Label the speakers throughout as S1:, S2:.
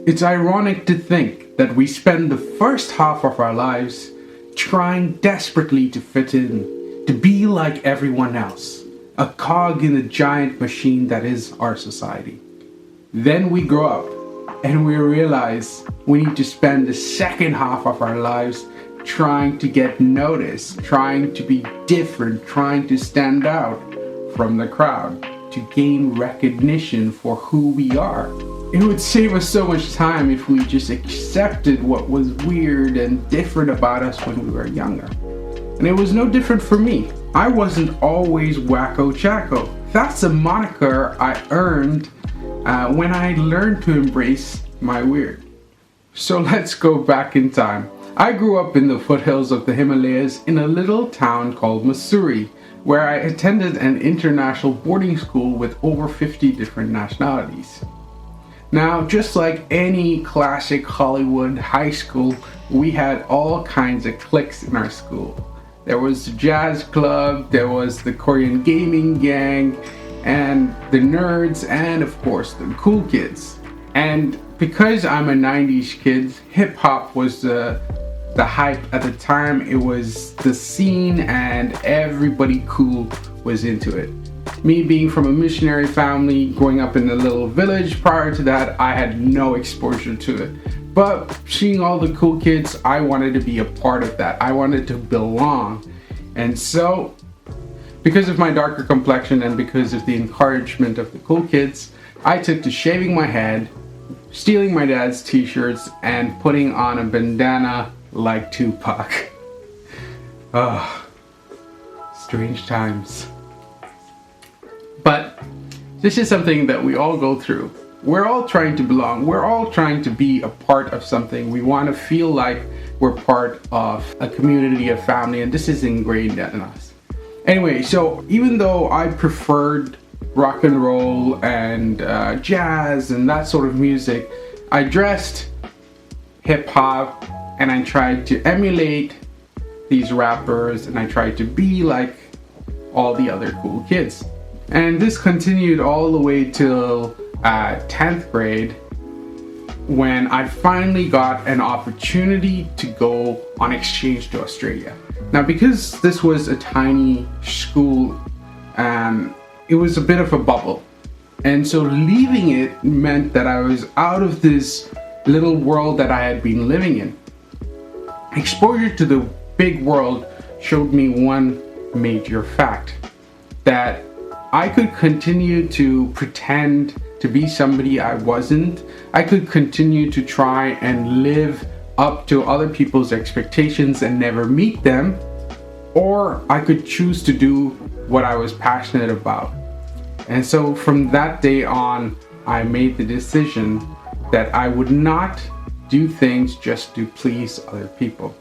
S1: It's ironic to think that we spend the first half of our lives trying desperately to fit in, to be like everyone else, a cog in the giant machine that is our society. Then we grow up and we realize we need to spend the second half of our lives trying to get noticed, trying to be different, trying to stand out from the crowd, to gain recognition for who we are. It would save us so much time if we just accepted what was weird and different about us when we were younger. And it was no different for me. I wasn't always Wacko Jacko. That's a moniker I earned when I learned to embrace my weird. So let's go back in time. I grew up in the foothills of the Himalayas in a little town called Mussoorie, where I attended an international boarding school with over 50 different nationalities. Now, just like any classic Hollywood high school, we had all kinds of cliques in our school. There was the jazz club, there was the Korean gaming gang, and the nerds, and of course the cool kids. And because I'm a 90s kid, hip hop was the hype at the time. It was the scene and everybody cool was into it. Me being from a missionary family, growing up in a little village prior to that, I had no exposure to it. But seeing all the cool kids, I wanted to be a part of that. I wanted to belong. And so, because of my darker complexion and because of the encouragement of the cool kids, I took to shaving my head, stealing my dad's t-shirts, and putting on a bandana like Tupac. Strange times. But this is something that we all go through. We're all trying to belong. We're all trying to be a part of something. We want to feel like we're part of a community, a family, and this is ingrained in us. Anyway, so even though I preferred rock and roll and jazz and that sort of music, I dressed hip hop and I tried to emulate these rappers and I tried to be like all the other cool kids. And this continued all the way till 10th grade, when I finally got an opportunity to go on exchange to Australia. Now, because this was a tiny school, it was a bit of a bubble. And so leaving it meant that I was out of this little world that I had been living in. Exposure to the big world showed me one major fact, that I could continue to pretend to be somebody I wasn't. I could continue to try and live up to other people's expectations and never meet them, or I could choose to do what I was passionate about. And so from that day on, I made the decision that I would not do things just to please other people.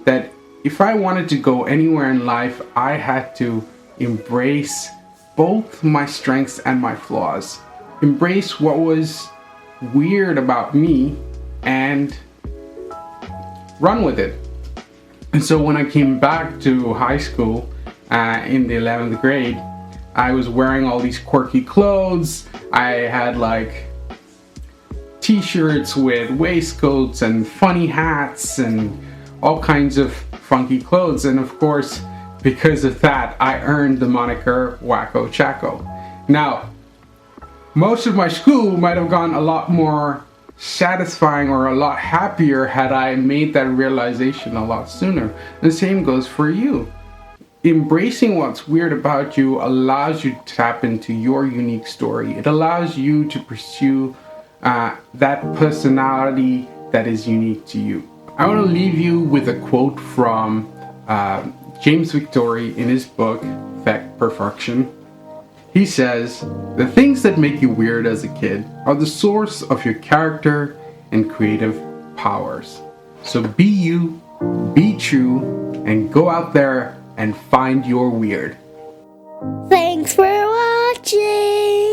S1: That if I wanted to go anywhere in life, I had to embrace both my strengths and my flaws. Embrace what was weird about me and run with it. And so when I came back to high school in the 11th grade, I was wearing all these quirky clothes. I had like t-shirts with waistcoats and funny hats and all kinds of funky clothes. And of course, because of that, I earned the moniker Wacko Jacko. Now, most of my school might have gone a lot more satisfying or a lot happier had I made that realization a lot sooner. The same goes for you. Embracing what's weird about you allows you to tap into your unique story. It allows you to pursue that personality that is unique to you. I want to leave you with a quote from James Victory in his book, Perfection. He says, "The things that make you weird as a kid are the source of your character and creative powers. So be you, be true, and go out there and find your weird."
S2: Thanks for watching!